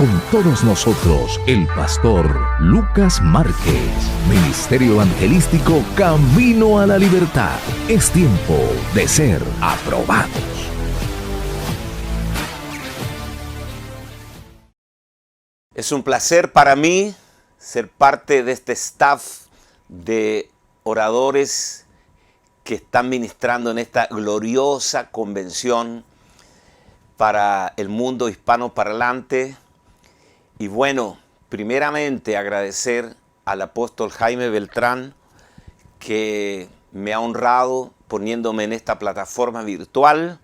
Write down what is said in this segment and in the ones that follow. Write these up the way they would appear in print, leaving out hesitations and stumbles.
con todos nosotros el pastor Lucas Márquez, Ministerio Evangelístico Camino a la Libertad. Es tiempo de ser aprobados. Es un placer para mí ser parte de este staff de oradores que están ministrando en esta gloriosa convención para el mundo hispanoparlante. Y bueno, primeramente agradecer al apóstol Jaime Beltrán, que me ha honrado poniéndome en esta plataforma virtual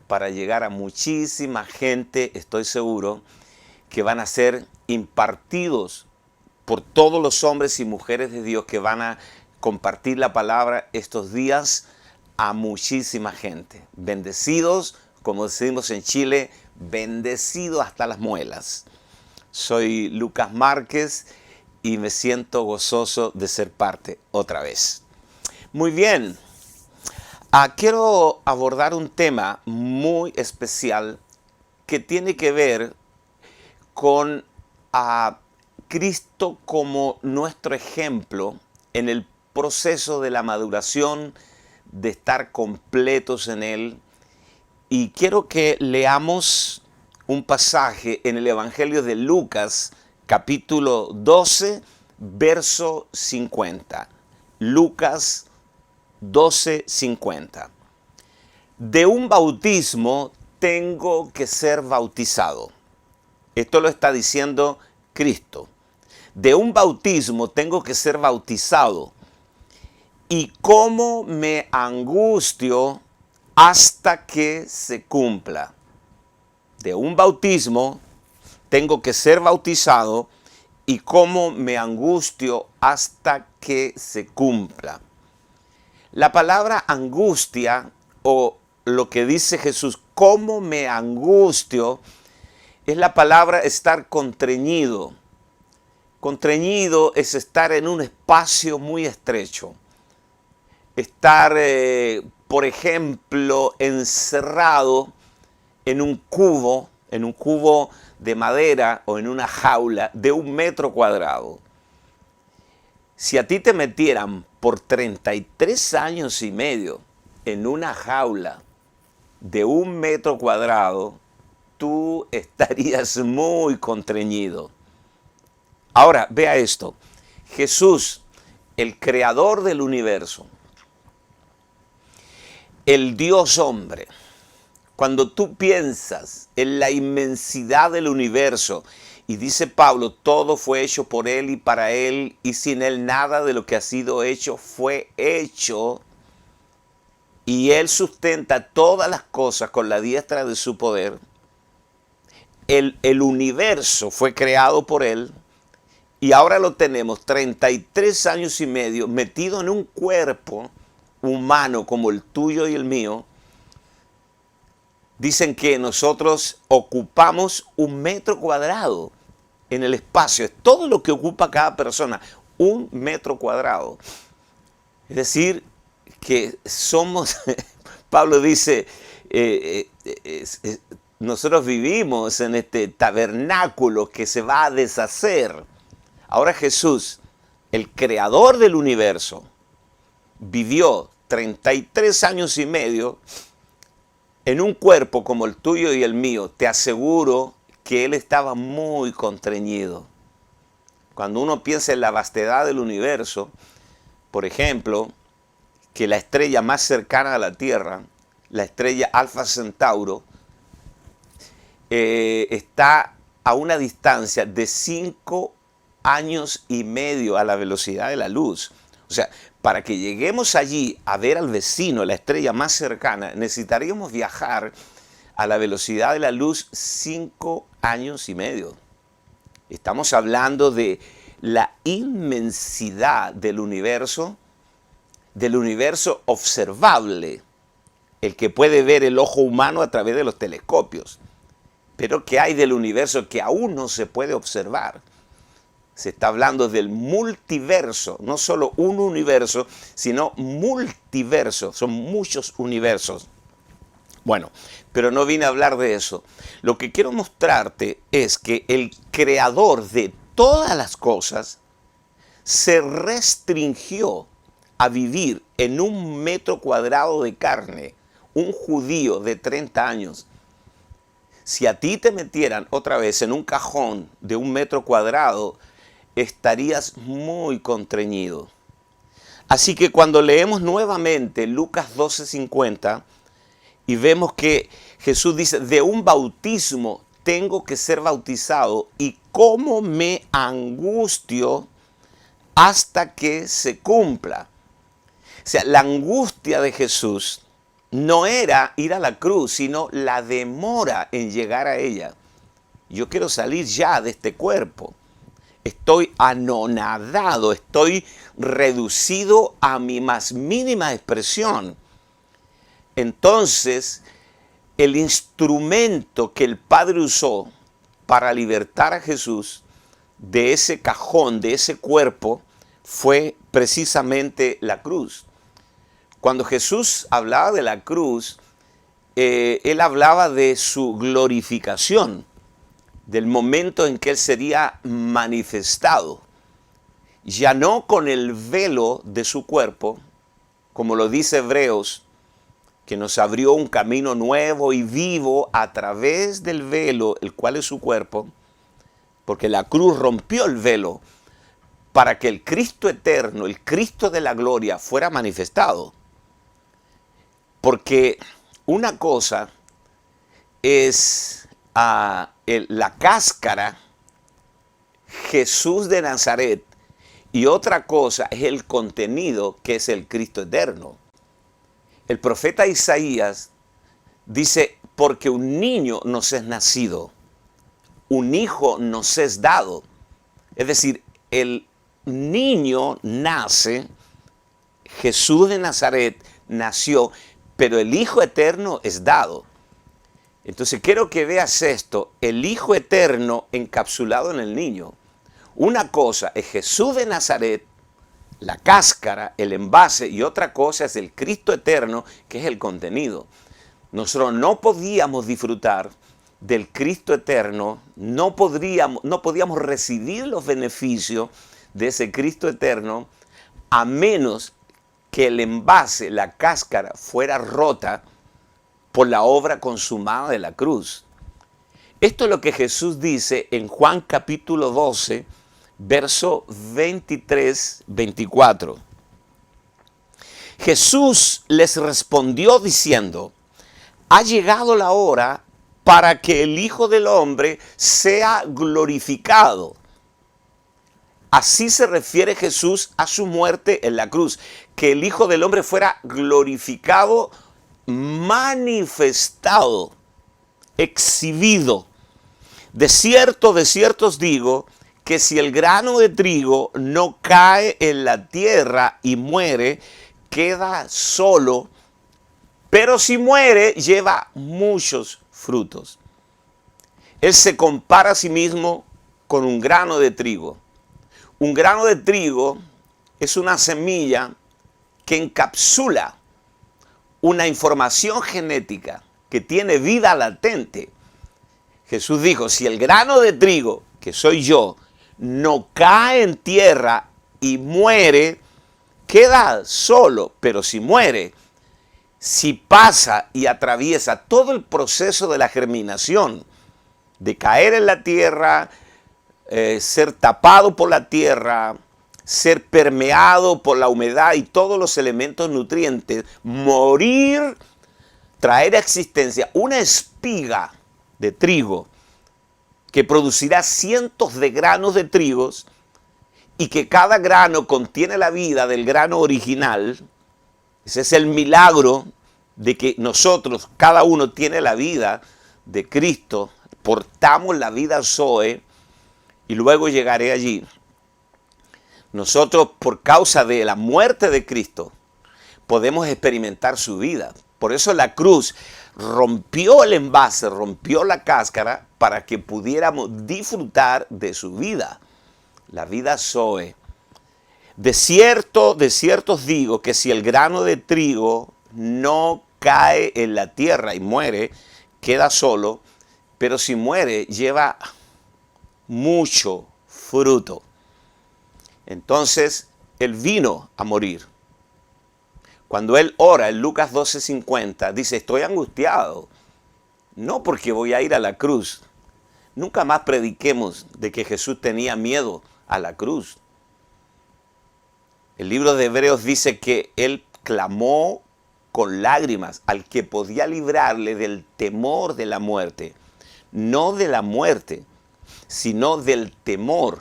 para llegar a muchísima gente, estoy seguro, que van a ser impartidos por todos los hombres y mujeres de Dios que van a compartir la palabra estos días a muchísima gente. Bendecidos, como decimos en Chile, bendecido hasta las muelas. Soy Lucas Márquez y me siento gozoso de ser parte otra vez. Muy bien, quiero abordar un tema muy especial que tiene que ver con Cristo como nuestro ejemplo en el proceso de la maduración, de estar completos en Él. Y quiero que leamos un pasaje en el Evangelio de Lucas, capítulo 12, verso 50. Lucas 12, 50. De un bautismo tengo que ser bautizado. Esto lo está diciendo Cristo. De un bautismo tengo que ser bautizado. Y cómo me angustio hasta que se cumpla. De un bautismo tengo que ser bautizado y cómo me angustio hasta que se cumpla. La palabra angustia, o lo que dice Jesús, cómo me angustio, es la palabra estar constreñido. Constreñido es estar en un espacio muy estrecho. Estar, por ejemplo, encerrado en un cubo de madera o en una jaula de 1 metro cuadrado. Si a ti te metieran por 33 años y medio en una jaula de 1 metro cuadrado, tú estarías muy constreñido. Ahora, vea esto. Jesús, el creador del universo, el Dios hombre, cuando tú piensas en la inmensidad del universo, y dice Pablo, todo fue hecho por Él y para Él, y sin Él nada de lo que ha sido hecho fue hecho, y Él sustenta todas las cosas con la diestra de su poder. El universo fue creado por Él, y ahora lo tenemos 33 años y medio metido en un cuerpo humano como el tuyo y el mío. Dicen que nosotros ocupamos 1 metro cuadrado en el espacio. Es todo lo que ocupa cada persona, 1 metro cuadrado. Es decir, que somos, Pablo dice, nosotros vivimos en este tabernáculo que se va a deshacer. Ahora Jesús, el creador del universo, vivió 33 años y medio en un cuerpo como el tuyo y el mío. Te aseguro que Él estaba muy constreñido. Cuando uno piensa en la vastedad del universo, por ejemplo, que la estrella más cercana a la Tierra, la estrella Alfa Centauro, está a una distancia de 5 años y medio a la velocidad de la luz. O sea, para que lleguemos allí a ver al vecino, la estrella más cercana, necesitaríamos viajar a la velocidad de la luz 5 años y medio. Estamos hablando de la inmensidad del universo observable, el que puede ver el ojo humano a través de los telescopios. Pero ¿qué hay del universo que aún no se puede observar? Se está hablando del multiverso, no solo un universo, sino multiverso, son muchos universos. Bueno, pero no vine a hablar de eso. Lo que quiero mostrarte es que el creador de todas las cosas se restringió a vivir en 1 metro cuadrado de carne, un judío de 30 años. Si a ti te metieran otra vez en un cajón de 1 metro cuadrado, estarías muy constreñido. Así que cuando leemos nuevamente Lucas 12:50 y vemos que Jesús dice, de un bautismo tengo que ser bautizado y cómo me angustio hasta que se cumpla. O sea, la angustia de Jesús no era ir a la cruz, sino la demora en llegar a ella. Yo quiero salir ya de este cuerpo. Estoy anonadado, estoy reducido a mi más mínima expresión. Entonces, el instrumento que el Padre usó para libertar a Jesús de ese cajón, de ese cuerpo, fue precisamente la cruz. Cuando Jesús hablaba de la cruz, él hablaba de su glorificación, del momento en que él sería manifestado, ya no con el velo de su cuerpo, como lo dice Hebreos, que nos abrió un camino nuevo y vivo a través del velo, el cual es su cuerpo, porque la cruz rompió el velo para que el Cristo eterno, el Cristo de la gloria, fuera manifestado. Porque una cosa es la cáscara, Jesús de Nazaret, y otra cosa es el contenido, que es el Cristo eterno. El profeta Isaías dice, porque un niño nos es nacido, un hijo nos es dado. Es decir, el niño nace, Jesús de Nazaret nació, pero el Hijo eterno es dado. Entonces quiero que veas esto, el Hijo eterno encapsulado en el niño. Una cosa es Jesús de Nazaret, la cáscara, el envase, y otra cosa es el Cristo eterno, que es el contenido. Nosotros no podíamos disfrutar del Cristo eterno, no podíamos recibir los beneficios de ese Cristo eterno, a menos que el envase, la cáscara, fuera rota por la obra consumada de la cruz. Esto es lo que Jesús dice en Juan capítulo 12, verso 23-24. Jesús les respondió diciendo, ha llegado la hora para que el Hijo del Hombre sea glorificado. Así se refiere Jesús a su muerte en la cruz, que el Hijo del Hombre fuera glorificado, manifestado, exhibido. De cierto os digo, que si el grano de trigo no cae en la tierra y muere, queda solo, pero si muere, lleva muchos frutos. Él se compara a sí mismo con un grano de trigo. Un grano de trigo es una semilla que encapsula una información genética que tiene vida latente. Jesús dijo, si el grano de trigo, que soy yo, no cae en tierra y muere, queda solo, pero si muere, si pasa y atraviesa todo el proceso de la germinación, de caer en la tierra, ser tapado por la tierra, ser permeado por la humedad y todos los elementos nutrientes, morir, traer a existencia una espiga de trigo que producirá cientos de granos de trigos y que cada grano contiene la vida del grano original. Ese es el milagro de que nosotros, cada uno tiene la vida de Cristo, portamos la vida Zoe, y luego llegaré allí. Nosotros, por causa de la muerte de Cristo, podemos experimentar su vida. Por eso la cruz rompió el envase, rompió la cáscara para que pudiéramos disfrutar de su vida, la vida Zoe. De cierto os digo que si el grano de trigo no cae en la tierra y muere, queda solo, pero si muere, lleva mucho fruto. Entonces, él vino a morir. Cuando él ora en Lucas 12:50, dice, estoy angustiado, no porque voy a ir a la cruz. Nunca más prediquemos de que Jesús tenía miedo a la cruz. El libro de Hebreos dice que él clamó con lágrimas al que podía librarle del temor de la muerte. No de la muerte, sino del temor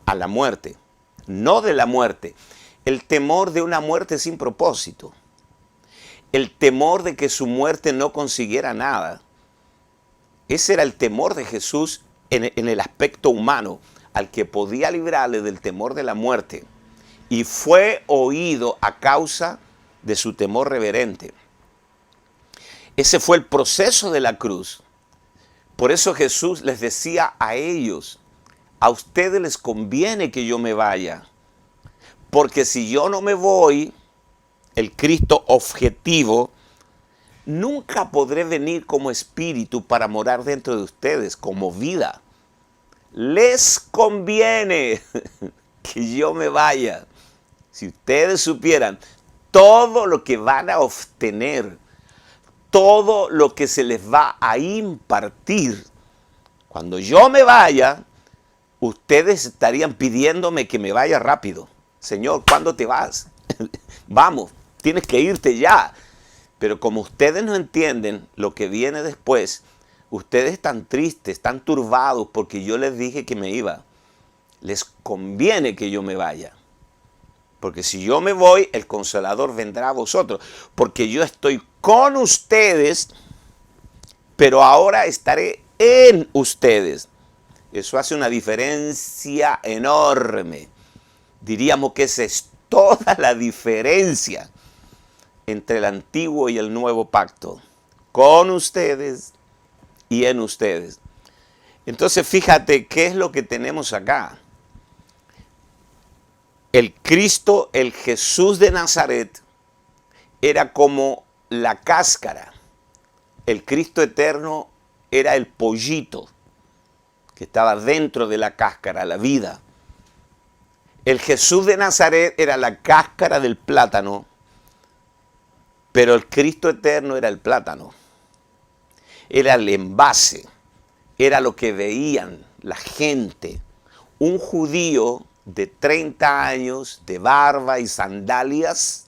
a la muerte. No de la muerte. El temor de una muerte sin propósito. El temor de que su muerte no consiguiera nada. Ese era el temor de Jesús en el aspecto humano, al que podía librarle del temor de la muerte. Y fue oído a causa de su temor reverente. Ese fue el proceso de la cruz. Por eso Jesús les decía a ellos, a ustedes les conviene que yo me vaya, porque si yo no me voy, el Cristo objetivo, nunca podré venir como espíritu para morar dentro de ustedes, como vida. Les conviene que yo me vaya. Si ustedes supieran todo lo que van a obtener, todo lo que se les va a impartir, cuando yo me vaya, ustedes estarían pidiéndome que me vaya rápido. Señor, ¿cuándo te vas? Vamos, tienes que irte ya. Pero como ustedes no entienden lo que viene después, ustedes están tristes, están turbados porque yo les dije que me iba. Les conviene que yo me vaya. Porque si yo me voy, el Consolador vendrá a vosotros. Porque yo estoy con ustedes, pero ahora estaré en ustedes. Eso hace una diferencia enorme. Diríamos que esa es toda la diferencia entre el antiguo y el nuevo pacto. Con ustedes y en ustedes. Entonces fíjate qué es lo que tenemos acá. El Cristo, el Jesús de Nazaret, era como la cáscara. El Cristo eterno era el pollito que estaba dentro de la cáscara, la vida. El Jesús de Nazaret era la cáscara del plátano, pero el Cristo eterno era el plátano. Era el envase, era lo que veían la gente. Un judío de 30 años, de barba y sandalias,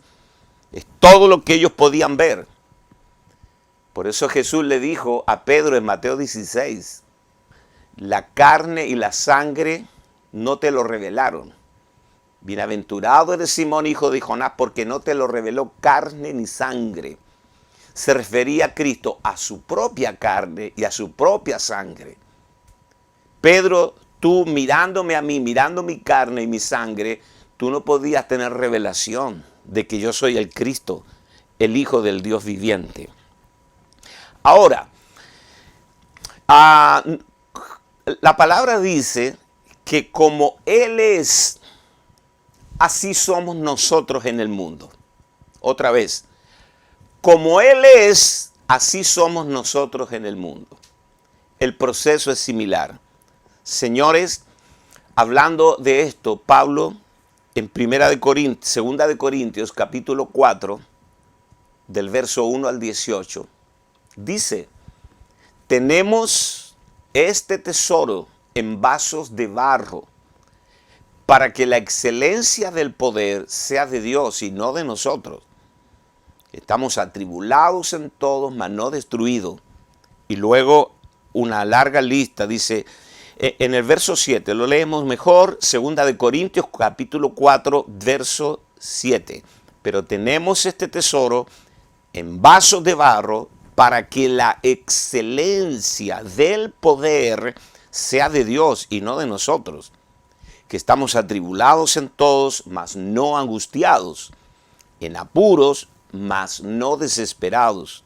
es todo lo que ellos podían ver. Por eso Jesús le dijo a Pedro en Mateo 16, la carne y la sangre no te lo revelaron. Bienaventurado eres Simón, hijo de Jonás, porque no te lo reveló carne ni sangre. Se refería a Cristo a su propia carne y a su propia sangre. Pedro, tú mirándome a mí, mirando mi carne y mi sangre, tú no podías tener revelación de que yo soy el Cristo, el Hijo del Dios viviente. Ahora, la palabra dice que como Él es, así somos nosotros en el mundo. Otra vez, como Él es, así somos nosotros en el mundo. El proceso es similar. Señores, hablando de esto, Pablo en 2 de Corintios, capítulo 4, del verso 1 al 18, dice, tenemos este tesoro en vasos de barro, para que la excelencia del poder sea de Dios y no de nosotros. Estamos atribulados en todos, mas no destruidos. Y luego una larga lista, dice, en el verso 7, lo leemos mejor, 2 de Corintios, capítulo 4, verso 7. Pero tenemos este tesoro en vasos de barro, para que la excelencia del poder sea de Dios y no de nosotros. Que estamos atribulados en todos, mas no angustiados, en apuros, mas no desesperados,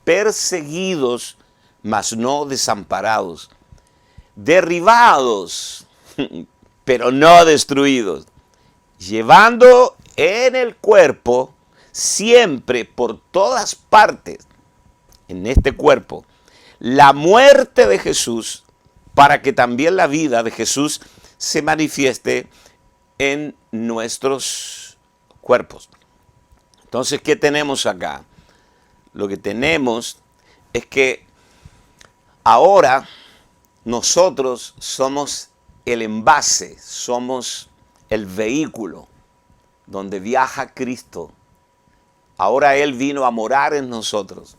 perseguidos, mas no desamparados, derribados, pero no destruidos, llevando en el cuerpo siempre por todas partes en este cuerpo la muerte de Jesús, para que también la vida de Jesús se manifieste en nuestros cuerpos. Entonces, ¿qué tenemos acá? Lo que tenemos es que ahora nosotros somos el envase, somos el vehículo donde viaja Cristo. Ahora Él vino a morar en nosotros.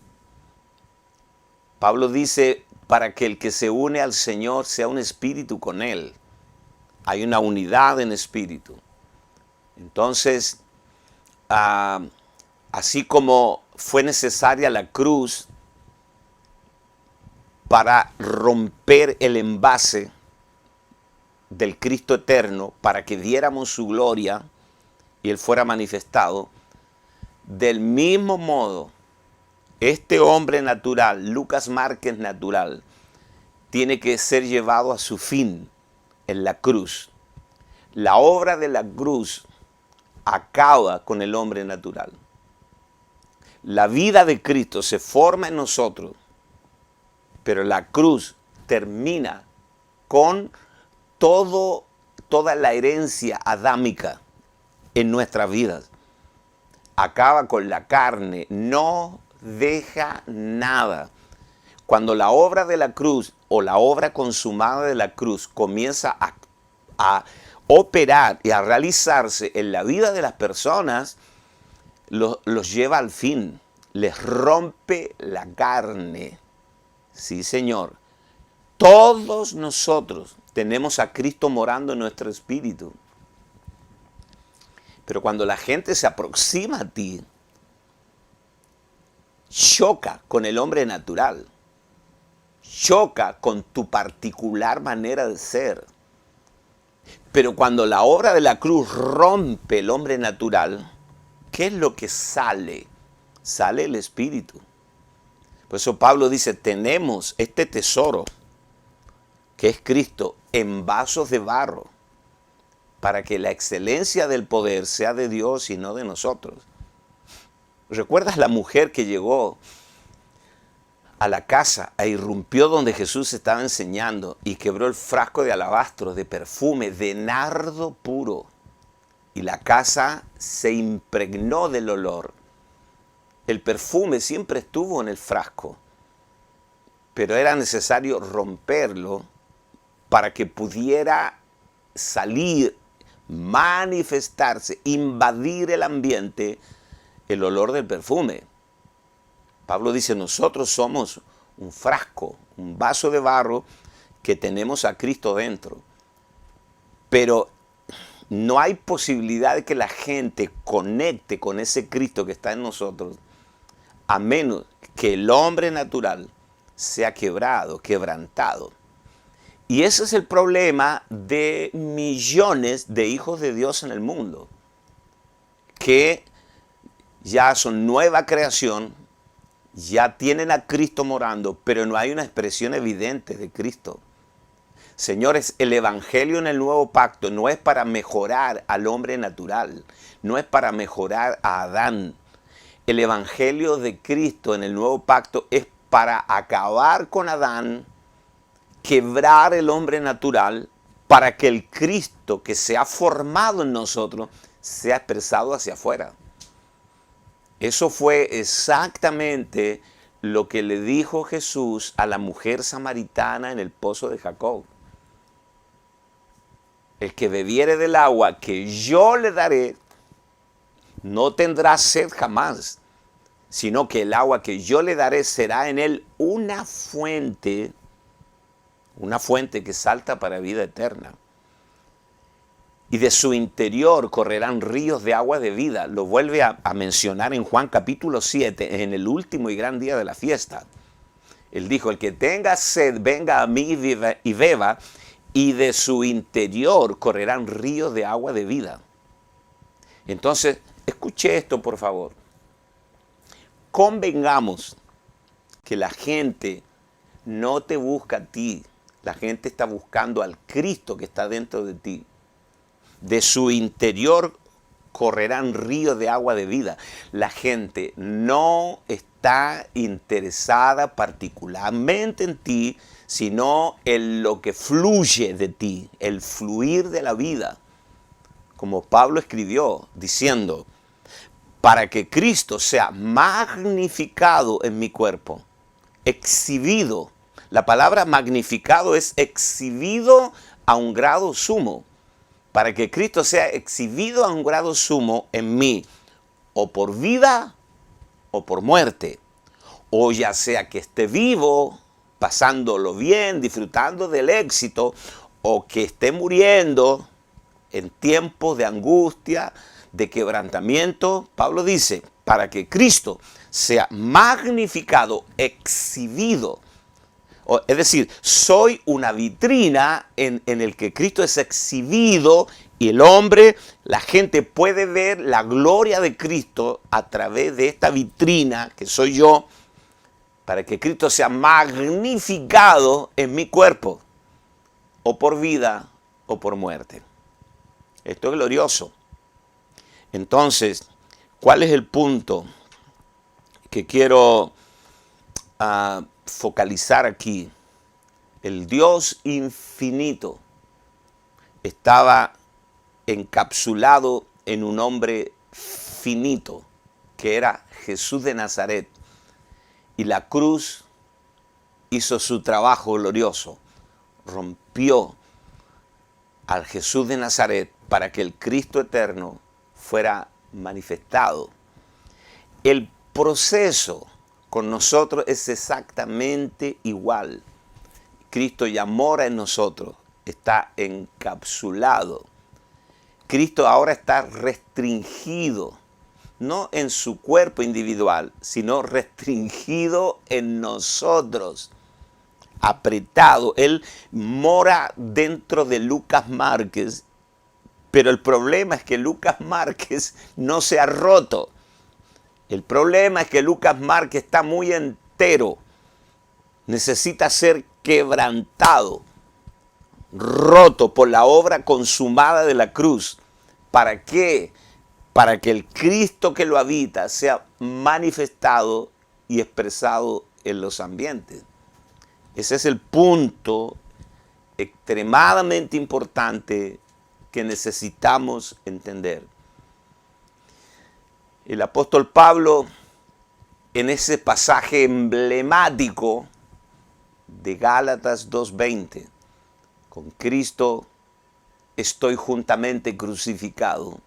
Pablo dice, para que el que se une al Señor sea un espíritu con Él. Hay una unidad en espíritu. Entonces, así como fue necesaria la cruz para romper el envase del Cristo eterno, para que viéramos su gloria y Él fuera manifestado, del mismo modo, este hombre natural, Lucas Márquez natural, tiene que ser llevado a su fin en la cruz. La obra de la cruz acaba con el hombre natural. La vida de Cristo se forma en nosotros, pero la cruz termina con toda la herencia adámica en nuestras vidas. Acaba con la carne, no deja nada. Cuando la obra de la cruz o la obra consumada de la cruz comienza a operar y a realizarse en la vida de las personas, los lleva al fin, les rompe la carne. Sí, Señor. Todos nosotros tenemos a Cristo morando en nuestro espíritu. Pero cuando la gente se aproxima a ti, choca con el hombre natural, choca con tu particular manera de ser. Pero cuando la obra de la cruz rompe el hombre natural, ¿qué es lo que sale? Sale el Espíritu. Por eso Pablo dice, tenemos este tesoro, que es Cristo, en vasos de barro, para que la excelencia del poder sea de Dios y no de nosotros. ¿Recuerdas la mujer que llegó a la casa e irrumpió donde Jesús estaba enseñando y quebró el frasco de alabastro, de perfume, de nardo puro? Y la casa se impregnó del olor. El perfume siempre estuvo en el frasco, pero era necesario romperlo para que pudiera salir, manifestarse, invadir el ambiente, el olor del perfume. Pablo dice, nosotros somos un frasco, un vaso de barro que tenemos a Cristo dentro. Pero no hay posibilidad de que la gente conecte con ese Cristo que está en nosotros, a menos que el hombre natural sea quebrado, quebrantado. Y ese es el problema de millones de hijos de Dios en el mundo, que ya son nueva creación, ya tienen a Cristo morando, pero no hay una expresión evidente de Cristo. Señores, el evangelio en el nuevo pacto no es para mejorar al hombre natural, no es para mejorar a Adán. El evangelio de Cristo en el nuevo pacto es para acabar con Adán, quebrar el hombre natural, para que el Cristo que se ha formado en nosotros sea expresado hacia afuera. Eso fue exactamente lo que le dijo Jesús a la mujer samaritana en el pozo de Jacob. El que bebiere del agua que yo le daré, no tendrá sed jamás, sino que el agua que yo le daré será en él una fuente que salta para vida eterna. Y de su interior correrán ríos de agua de vida. Lo vuelve a mencionar en Juan capítulo 7, en el último y gran día de la fiesta. Él dijo, el que tenga sed, venga a mí y beba, y de su interior correrán ríos de agua de vida. Entonces, escuche esto, por favor. Convengamos que la gente no te busca a ti. La gente está buscando al Cristo que está dentro de ti. De su interior correrán ríos de agua de vida. La gente no está interesada particularmente en ti, sino en lo que fluye de ti, el fluir de la vida. Como Pablo escribió diciendo, para que Cristo sea magnificado en mi cuerpo, exhibido. La palabra magnificado es exhibido a un grado sumo. Para que Cristo sea exhibido a un grado sumo en mí, o por vida o por muerte. O ya sea que esté vivo, pasándolo bien, disfrutando del éxito, o que esté muriendo en tiempos de angustia, de quebrantamiento. Pablo dice, para que Cristo sea magnificado, exhibido. Es decir, soy una vitrina en el que Cristo es exhibido y el hombre, la gente puede ver la gloria de Cristo a través de esta vitrina que soy yo, para que Cristo sea magnificado en mi cuerpo, o por vida o por muerte. Esto es glorioso. Entonces, ¿cuál es el punto que quiero focalizar aquí? El Dios infinito estaba encapsulado en un hombre finito, que era Jesús de Nazaret. Y la cruz hizo su trabajo glorioso. Rompió al Jesús de Nazaret para que el Cristo eterno fuera manifestado. El proceso con nosotros es exactamente igual. Cristo ya mora en nosotros, está encapsulado. Cristo ahora está restringido, no en su cuerpo individual, sino restringido en nosotros, apretado. Él mora dentro de Lucas Márquez, pero el problema es que Lucas Márquez no se ha roto. El problema es que Lucas Márquez está muy entero. Necesita ser quebrantado, roto por la obra consumada de la cruz. ¿Para qué? Para que el Cristo que lo habita sea manifestado y expresado en los ambientes. Ese es el punto extremadamente importante que necesitamos entender. El apóstol Pablo, en ese pasaje emblemático de Gálatas 2:20, con Cristo estoy juntamente crucificado.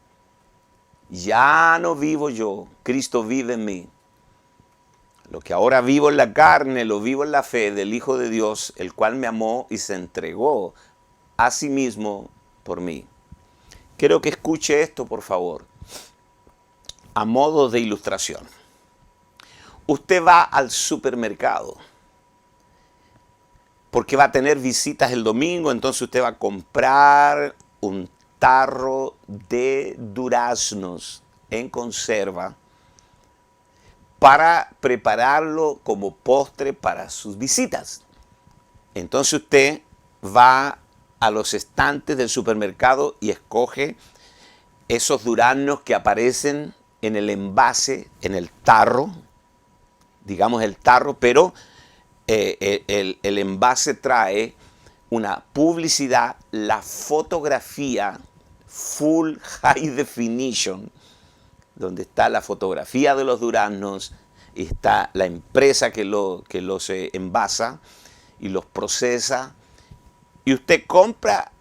Ya no vivo yo, Cristo vive en mí. Lo que ahora vivo en la carne, lo vivo en la fe del Hijo de Dios, el cual me amó y se entregó a sí mismo por mí. Quiero que escuche esto, por favor, a modo de ilustración. Usted va al supermercado porque va a tener visitas el domingo, entonces usted va a comprar un tarro de duraznos en conserva para prepararlo como postre para sus visitas. Entonces usted va a los estantes del supermercado y escoge esos duraznos que aparecen en el envase, en el tarro, digamos el tarro, pero el envase trae una publicidad, la fotografía full high definition, donde está la fotografía de los duraznos, y está la empresa que los envasa y los procesa, y usted compra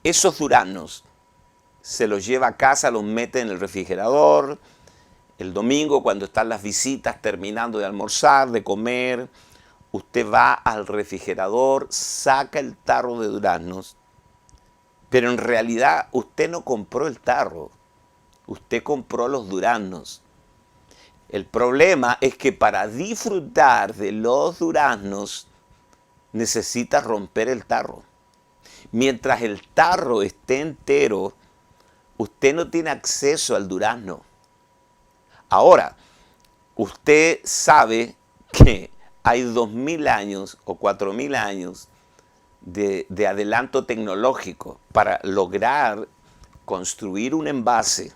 esos duraznos, se los lleva a casa, los mete en el refrigerador. El domingo, cuando están las visitas terminando de almorzar, de comer, usted va al refrigerador, saca el tarro de duraznos, pero en realidad usted no compró el tarro, usted compró los duraznos. El problema es que para disfrutar de los duraznos necesita romper el tarro. Mientras el tarro esté entero, usted no tiene acceso al durazno. Ahora, usted sabe que hay 2000 años o 4000 años de adelanto tecnológico para lograr construir un envase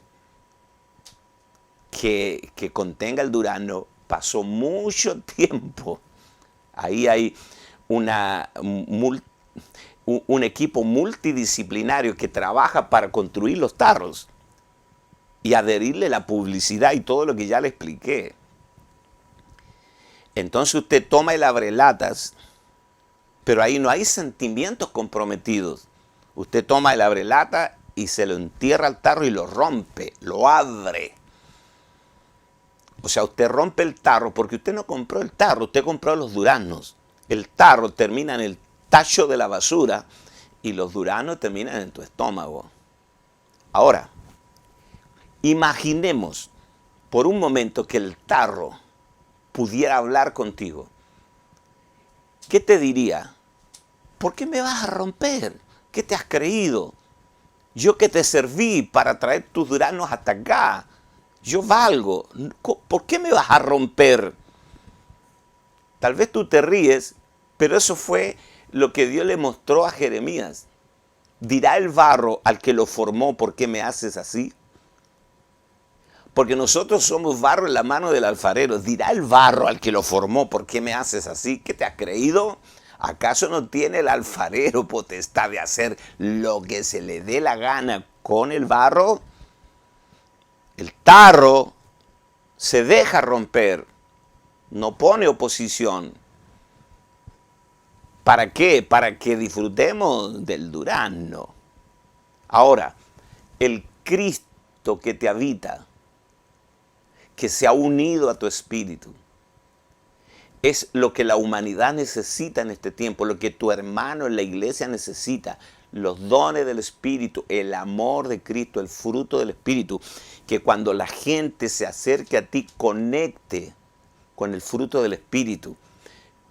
que contenga el durazno, pasó mucho tiempo. Ahí hay un equipo multidisciplinario que trabaja para construir los tarros y adherirle la publicidad y todo lo que ya le expliqué. Entonces usted toma el abrelatas, pero ahí no hay sentimientos comprometidos. Usted toma el abrelata y se lo entierra al tarro y lo rompe, lo abre. O sea, usted rompe el tarro porque usted no compró el tarro, usted compró los duraznos. El tarro termina en el tacho de la basura y los duraznos terminan en tu estómago. Ahora, imaginemos por un momento que el tarro pudiera hablar contigo. ¿Qué te diría? ¿Por qué me vas a romper? ¿Qué te has creído? Yo que te serví para traer tus duraznos hasta acá. Yo valgo. ¿Por qué me vas a romper? Tal vez tú te ríes, pero eso fue lo que Dios le mostró a Jeremías. ¿Dirá el barro al que lo formó, por qué me haces así? Porque nosotros somos barro en la mano del alfarero. ¿Dirá el barro al que lo formó, por qué me haces así? ¿Qué te has creído? ¿Acaso no tiene el alfarero potestad de hacer lo que se le dé la gana con el barro? El tarro se deja romper, no pone oposición. ¿Para qué? Para que disfrutemos del durazno. Ahora, el Cristo que te habita, que se ha unido a tu espíritu, es lo que la humanidad necesita en este tiempo, lo que tu hermano en la iglesia necesita. Los dones del Espíritu, el amor de Cristo, el fruto del Espíritu, que cuando la gente se acerque a ti, conecte con el fruto del Espíritu.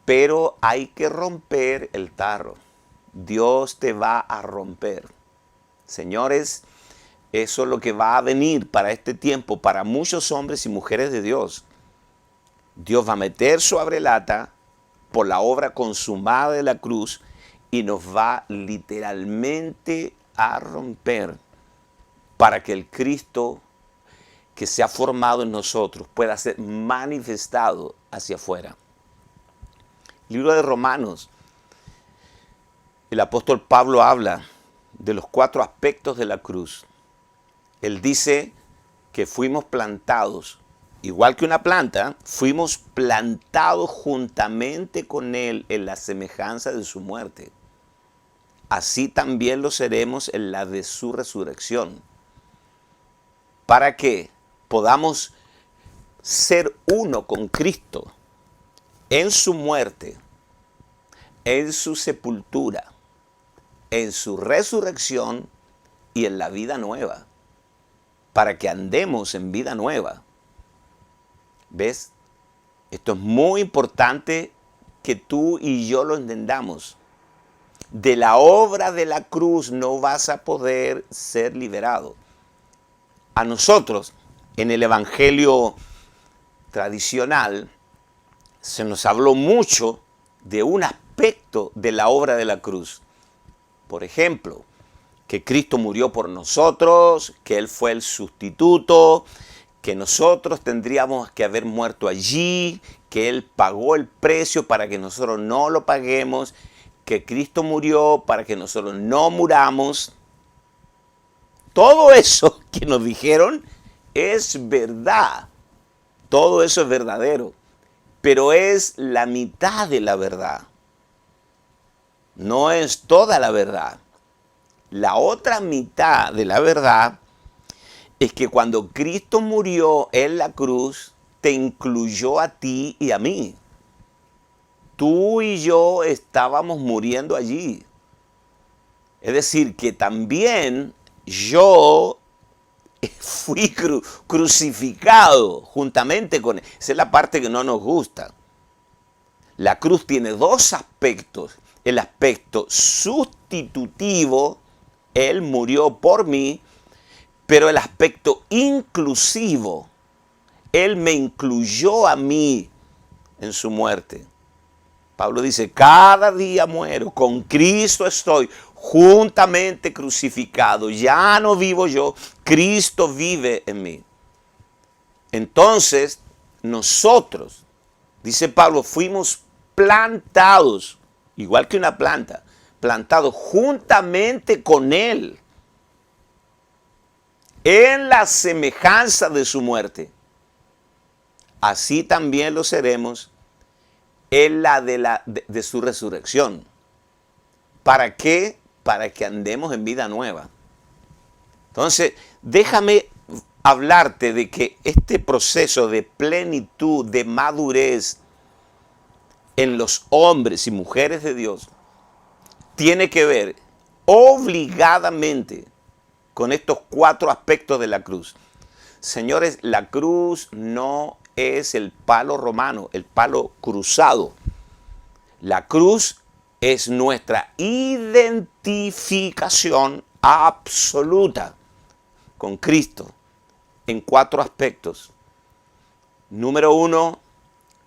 Pero hay que romper el tarro. Dios te va a romper. Señores, eso es lo que va a venir para este tiempo, para muchos hombres y mujeres de Dios. Dios va a meter su abrelata por la obra consumada de la cruz y nos va literalmente a romper para que el Cristo que se ha formado en nosotros pueda ser manifestado hacia afuera. Libro de Romanos, el apóstol Pablo habla de los 4 aspectos de la cruz. Él dice que fuimos plantados, igual que una planta, fuimos plantados juntamente con Él en la semejanza de su muerte. Así también lo seremos en la de su resurrección. Para que podamos ser uno con Cristo en su muerte, en su sepultura, en su resurrección y en la vida nueva. Para que andemos en vida nueva. ¿Ves? Esto es muy importante que tú y yo lo entendamos. De la obra de la cruz no vas a poder ser liberado. A nosotros, en el evangelio tradicional, se nos habló mucho de un aspecto de la obra de la cruz. Por ejemplo, que Cristo murió por nosotros, que Él fue el sustituto, que nosotros tendríamos que haber muerto allí, que Él pagó el precio para que nosotros no lo paguemos, que Cristo murió para que nosotros no muramos. Todo eso que nos dijeron es verdad. Todo eso es verdadero. Pero es la mitad de la verdad. No es toda la verdad. La otra mitad de la verdad es que cuando Cristo murió en la cruz, te incluyó a ti y a mí. Tú y yo estábamos muriendo allí. Es decir, que también yo fui crucificado juntamente con Él. Esa es la parte que no nos gusta. La cruz tiene 2 aspectos. El aspecto sustitutivo, Él murió por mí, pero el aspecto inclusivo, Él me incluyó a mí en su muerte. Pablo dice, cada día muero, con Cristo estoy juntamente crucificado. Ya no vivo yo, Cristo vive en mí. Entonces, nosotros, dice Pablo, fuimos plantados, igual que una planta, plantados juntamente con Él, en la semejanza de su muerte. Así también lo seremos en la de su resurrección. ¿Para qué? Para que andemos en vida nueva. Entonces, déjame hablarte de que este proceso de plenitud, de madurez en los hombres y mujeres de Dios tiene que ver obligadamente con estos 4 aspectos de la cruz. Señores, la cruz no es el palo romano, el palo cruzado. La cruz es nuestra identificación absoluta con Cristo en 4 aspectos. Número 1,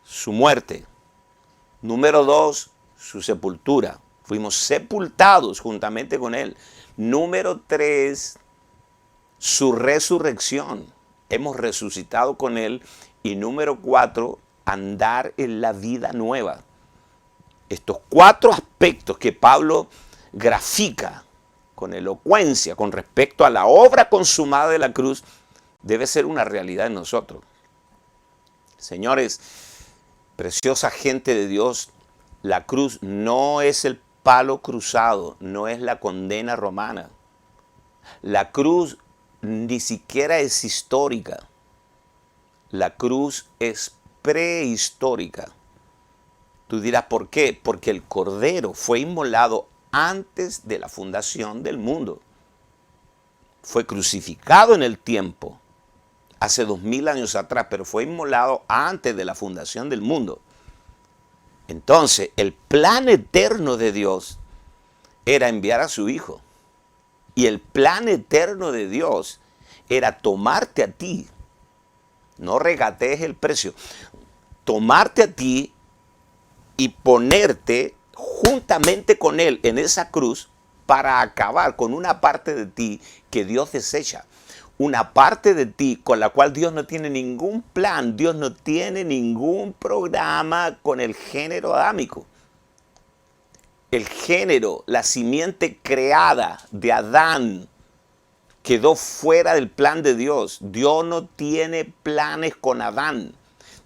su muerte. Número 2, su sepultura. Fuimos sepultados juntamente con Él. Número 3, su resurrección. Hemos resucitado con Él. Y número 4, andar en la vida nueva. Estos 4 aspectos que Pablo grafica con elocuencia con respecto a la obra consumada de la cruz, debe ser una realidad en nosotros. Señores, preciosa gente de Dios, la cruz no es el palo cruzado, no es la condena romana. La cruz ni siquiera es histórica. La cruz es prehistórica. Tú dirás, ¿por qué? Porque el Cordero fue inmolado antes de la fundación del mundo. Fue crucificado en el tiempo, hace 2000 años atrás, pero fue inmolado antes de la fundación del mundo. Entonces, el plan eterno de Dios era enviar a su Hijo. Y el plan eterno de Dios era tomarte a ti. No regatees el precio. Tomarte a ti y ponerte juntamente con Él en esa cruz para acabar con una parte de ti que Dios desecha. Una parte de ti con la cual Dios no tiene ningún plan, Dios no tiene ningún programa con el género adámico. El género, la simiente creada de Adán, quedó fuera del plan de Dios. Dios no tiene planes con Adán.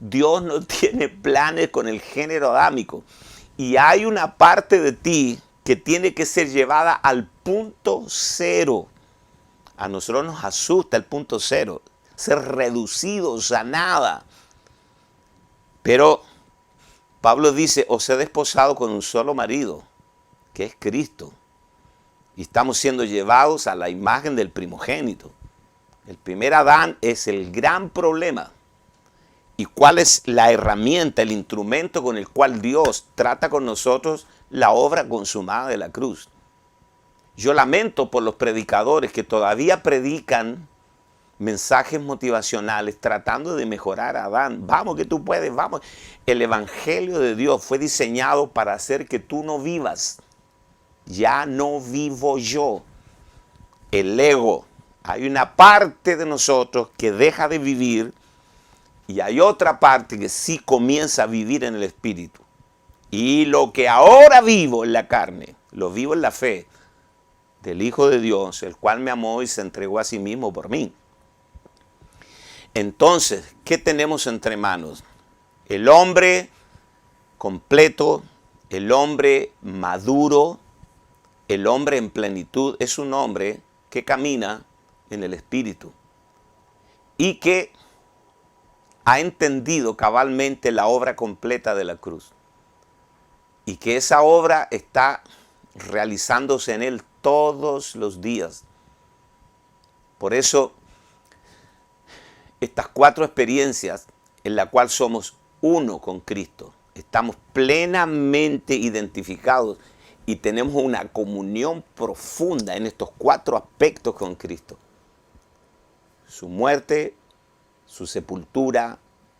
Dios no tiene planes con el género adámico. Y hay una parte de ti que tiene que ser llevada al punto cero. A nosotros nos asusta el punto cero. Ser reducidos a nada. Pero Pablo dice, os he desposado con un solo marido, que es Cristo. Y estamos siendo llevados a la imagen del primogénito. El primer Adán es el gran problema. ¿Y cuál es la herramienta, el instrumento con el cual Dios trata con nosotros la obra consumada de la cruz? Yo lamento por los predicadores que todavía predican mensajes motivacionales tratando de mejorar a Adán. Vamos que tú puedes, vamos. El evangelio de Dios fue diseñado para hacer que tú no vivas. Ya no vivo yo. El ego. Hay una parte de nosotros que deja de vivir y hay otra parte que sí comienza a vivir en el espíritu. Y lo que ahora vivo en la carne, lo vivo en la fe del Hijo de Dios, el cual me amó y se entregó a sí mismo por mí. Entonces, ¿qué tenemos entre manos? El hombre completo, el hombre maduro, el hombre en plenitud es un hombre que camina en el Espíritu y que ha entendido cabalmente la obra completa de la cruz y que esa obra está realizándose en él todos los días. Por eso, estas 4 experiencias en las cuales somos uno con Cristo, estamos plenamente identificados y tenemos una comunión profunda en estos 4 aspectos con Cristo. Su muerte, su sepultura,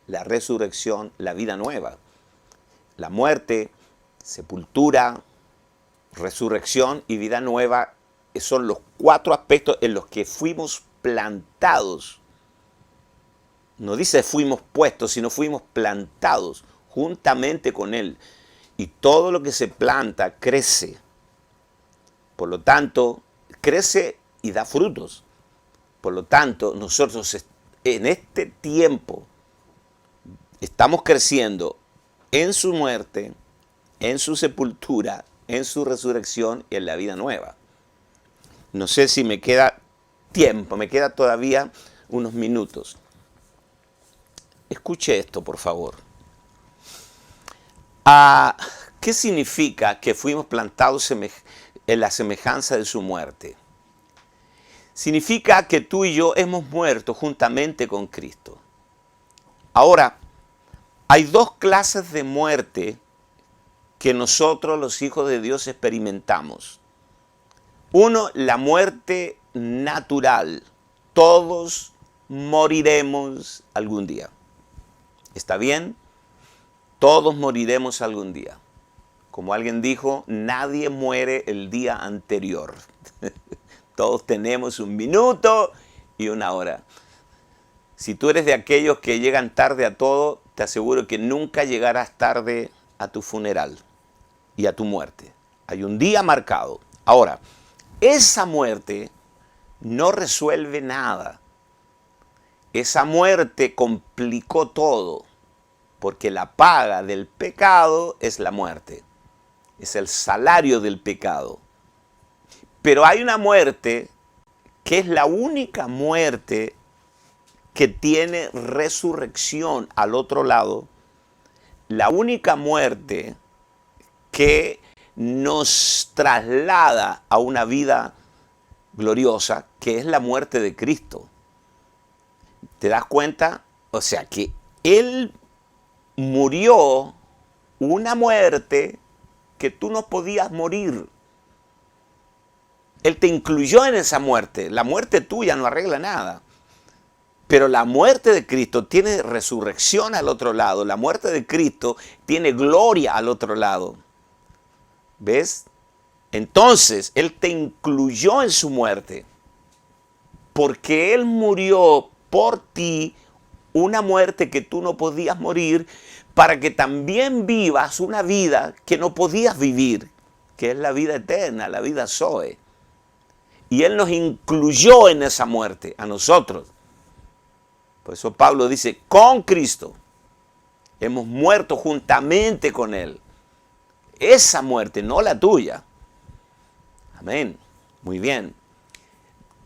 la resurrección, la vida nueva. La muerte, sepultura, resurrección y vida nueva son los 4 aspectos en los que fuimos plantados. No dice fuimos puestos, sino fuimos plantados juntamente con Él. Y todo lo que se planta crece. Por lo tanto, crece y da frutos. Por lo tanto, nosotros en este tiempo estamos creciendo en su muerte, en su sepultura, en su resurrección y en la vida nueva. No sé si me queda tiempo, me queda todavía unos minutos. Escuche esto, por favor. ¿Qué significa que fuimos plantados en la semejanza de su muerte? Significa que tú y yo hemos muerto juntamente con Cristo. Ahora, hay dos clases de muerte que nosotros los hijos de Dios experimentamos. Uno, la muerte natural. Todos moriremos algún día. ¿Está bien? Todos moriremos algún día. Como alguien dijo, nadie muere el día anterior. Todos tenemos un minuto y una hora. Si tú eres de aquellos que llegan tarde a todo, te aseguro que nunca llegarás tarde a tu funeral y a tu muerte. Hay un día marcado. Ahora, esa muerte no resuelve nada. Esa muerte complicó todo, porque la paga del pecado es la muerte. Es el salario del pecado. Pero hay una muerte que es la única muerte que tiene resurrección al otro lado. La única muerte que nos traslada a una vida gloriosa, que es la muerte de Cristo. ¿Te das cuenta? O sea que Él murió una muerte que tú no podías morir. Él te incluyó en esa muerte. La muerte tuya no arregla nada. Pero la muerte de Cristo tiene resurrección al otro lado. La muerte de Cristo tiene gloria al otro lado. ¿Ves? Entonces, Él te incluyó en su muerte. Porque Él murió por ti una muerte que tú no podías morir, para que también vivas una vida que no podías vivir, que es la vida eterna, la vida Zoe. Y Él nos incluyó en esa muerte, a nosotros. Por eso Pablo dice, con Cristo hemos muerto juntamente con Él. Esa muerte, no la tuya. Amén. Muy bien.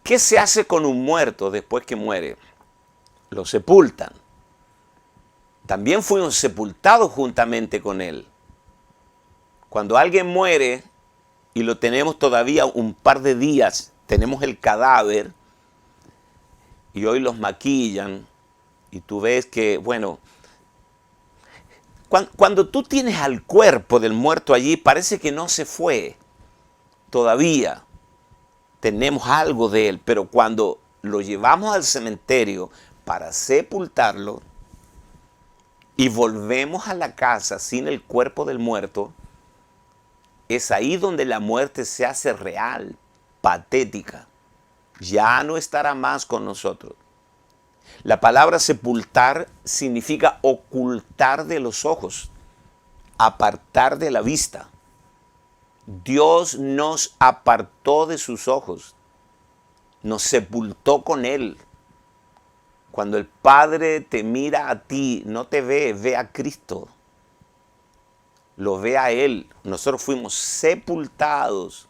¿Qué se hace con un muerto después que muere? Lo sepultan. También fuimos sepultados juntamente con Él. Cuando alguien muere y lo tenemos todavía un par de días, tenemos el cadáver y hoy los maquillan y tú ves que, bueno, cuando tú tienes al cuerpo del muerto allí, parece que no se fue todavía. Tenemos algo de él, pero cuando lo llevamos al cementerio para sepultarlo y volvemos a la casa sin el cuerpo del muerto, es ahí donde la muerte se hace real, patética. Ya no estará más con nosotros. La palabra sepultar significa ocultar de los ojos, apartar de la vista. Dios nos apartó de sus ojos, nos sepultó con Él. Cuando el Padre te mira a ti, no te ve, ve a Cristo. Lo ve a Él. Nosotros fuimos sepultados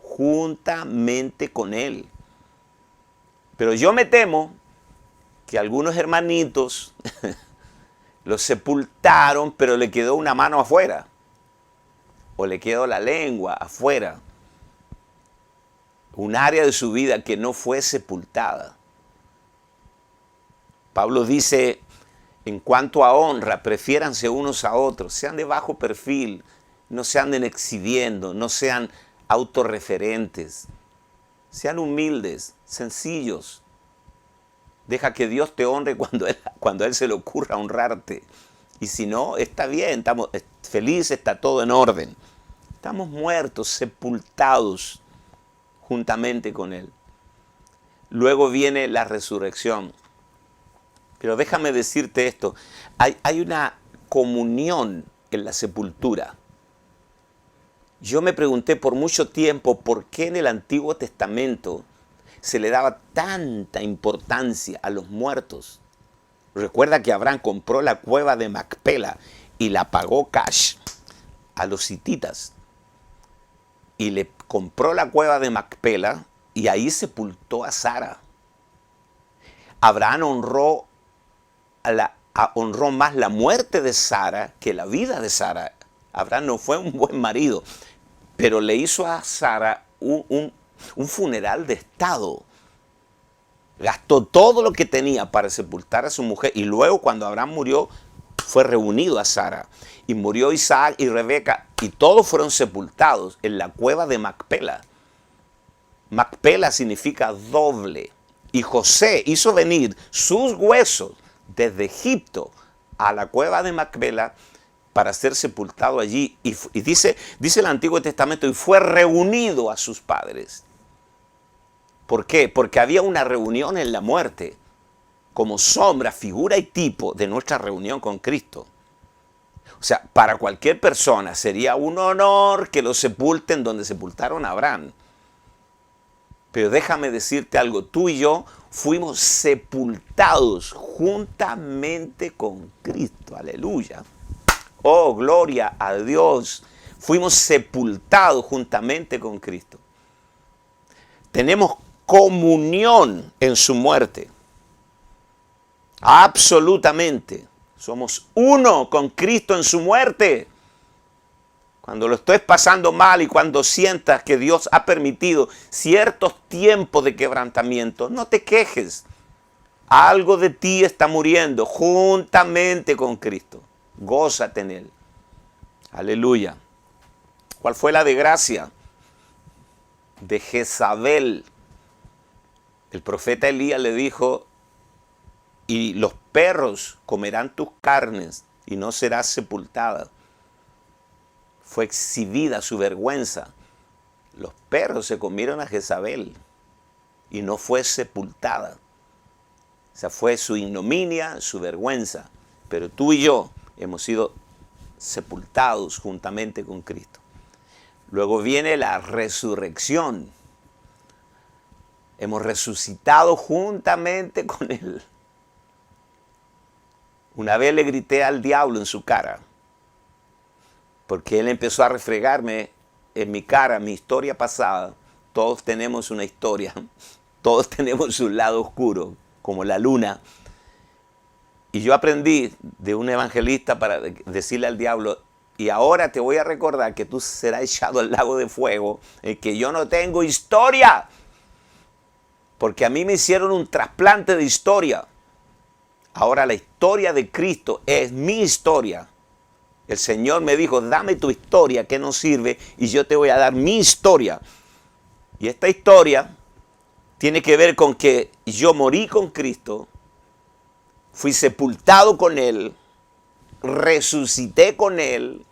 juntamente con Él. Pero yo me temo que algunos hermanitos los sepultaron, pero le quedó una mano afuera. O le quedó la lengua afuera. Un área de su vida que no fue sepultada. Pablo dice, en cuanto a honra, prefiéranse unos a otros, sean de bajo perfil, no se anden exhibiendo, no sean autorreferentes, sean humildes, sencillos. Deja que Dios te honre cuando a Él se le ocurra honrarte. Y si no, está bien, estamos felices, está todo en orden. Estamos muertos, sepultados juntamente con Él. Luego viene la resurrección. Pero déjame decirte esto, hay una comunión en la sepultura. Yo me pregunté por mucho tiempo por qué en el Antiguo Testamento se le daba tanta importancia a los muertos. Recuerda que Abraham compró la cueva de Macpela y la pagó cash a los hititas. Y le compró la cueva de Macpela y ahí sepultó a Sara. Abraham honró más la muerte de Sara que la vida de Sara. Abraham no fue un buen marido, pero le hizo a Sara un funeral de estado. Gastó todo lo que tenía para sepultar a su mujer. Y luego cuando Abraham murió, fue reunido a Sara. Y murió Isaac y Rebeca. Y todos fueron sepultados en la cueva de Macpela. Macpela significa doble. Y José hizo venir sus huesos desde Egipto a la cueva de Macpela para ser sepultado allí. Y dice el Antiguo Testamento, y fue reunido a sus padres. ¿Por qué? Porque había una reunión en la muerte, como sombra, figura y tipo de nuestra reunión con Cristo. O sea, para cualquier persona sería un honor que lo sepulten donde sepultaron a Abraham. Pero déjame decirte algo, tú y yo fuimos sepultados juntamente con Cristo. Aleluya. Oh, gloria a Dios. Fuimos sepultados juntamente con Cristo. Tenemos comunión en su muerte. Absolutamente. Somos uno con Cristo en su muerte. Cuando lo estés pasando mal y cuando sientas que Dios ha permitido ciertos tiempos de quebrantamiento, no te quejes. Algo de ti está muriendo juntamente con Cristo. Gózate en Él. Aleluya. ¿Cuál fue la desgracia de Jezabel? El profeta Elías le dijo, y los perros comerán tus carnes y no serás sepultada. Fue exhibida su vergüenza. Los perros se comieron a Jezabel y no fue sepultada. Esa fue su ignominia, su vergüenza. Pero tú y yo hemos sido sepultados juntamente con Cristo. Luego viene la resurrección. Hemos resucitado juntamente con Él. Una vez le grité al diablo en su cara, porque él empezó a refregarme en mi cara, mi historia pasada. Todos tenemos una historia, todos tenemos un lado oscuro, como la luna. Y yo aprendí de un evangelista para decirle al diablo, y ahora te voy a recordar que tú serás echado al lago de fuego, en que yo no tengo historia. Porque a mí me hicieron un trasplante de historia. Ahora la historia de Cristo es mi historia. El Señor me dijo, dame tu historia que no sirve y yo te voy a dar mi historia. Y esta historia tiene que ver con que yo morí con Cristo, fui sepultado con Él, resucité con Él,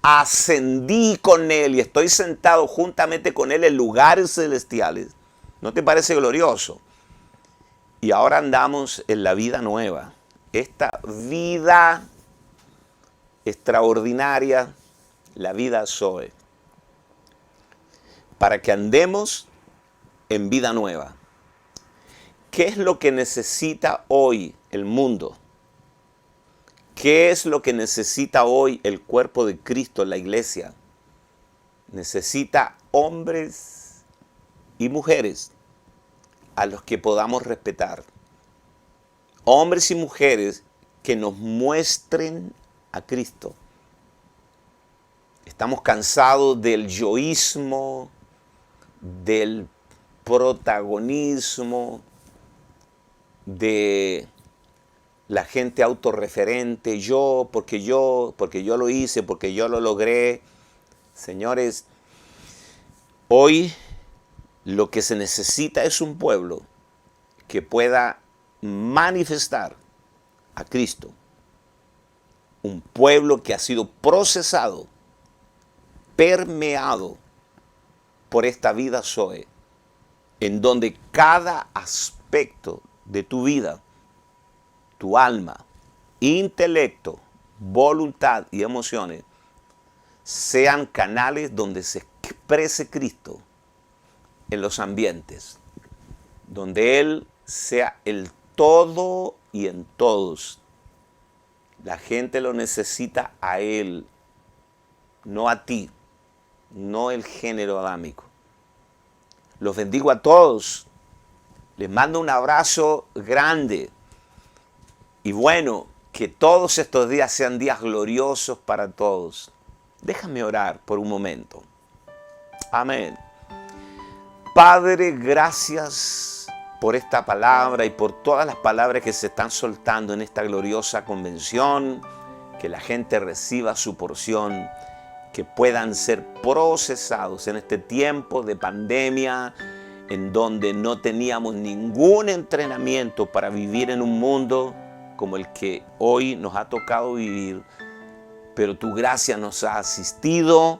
ascendí con Él y estoy sentado juntamente con Él en lugares celestiales. ¿No te parece glorioso? Y ahora andamos en la vida nueva. Esta vida extraordinaria, la vida Zoe. Para que andemos en vida nueva. ¿Qué es lo que necesita hoy el mundo? ¿Qué es lo que necesita hoy el cuerpo de Cristo en la iglesia? Necesita hombres y mujeres a los que podamos respetar. Hombres y mujeres que nos muestren a Cristo. Estamos cansados del yoísmo, del protagonismo, de la gente autorreferente, porque yo lo hice, porque yo lo logré. Señores, hoy lo que se necesita es un pueblo que pueda manifestar a Cristo. Un pueblo que ha sido procesado, permeado por esta vida Zoe, en donde cada aspecto de tu vida, tu alma, intelecto, voluntad y emociones sean canales donde se exprese Cristo en los ambientes, donde Él sea el todo y en todos. La gente lo necesita a Él, no a ti, no el género adámico. Los bendigo a todos. Les mando un abrazo grande. Y bueno, que todos estos días sean días gloriosos para todos. Déjame orar por un momento. Amén. Padre, gracias por esta palabra y por todas las palabras que se están soltando en esta gloriosa convención. Que la gente reciba su porción, que puedan ser procesados en este tiempo de pandemia, en donde no teníamos ningún entrenamiento para vivir en un mundo como el que hoy nos ha tocado vivir. Pero tu gracia nos ha asistido.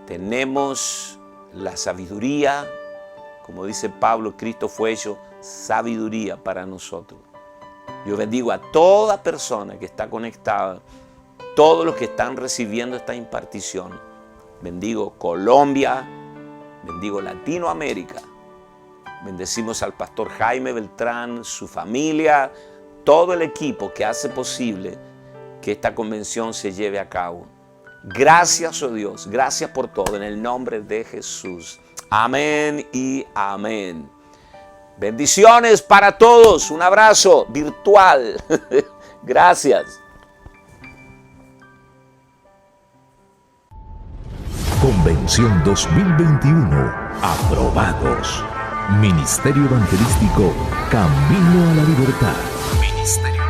Tenemos la sabiduría. Como dice Pablo, Cristo fue hecho sabiduría para nosotros. Yo bendigo a toda persona que está conectada, todos los que están recibiendo esta impartición. Bendigo Colombia, bendigo Latinoamérica. Bendecimos al pastor Jaime Beltrán, su familia, todo el equipo que hace posible que esta convención se lleve a cabo. Gracias, oh Dios, gracias por todo, en el nombre de Jesús. Amén y amén. Bendiciones para todos, un abrazo virtual. Gracias. Convención 2021. Aprobados. Ministerio Evangelístico Camino a la Libertad. Ministerio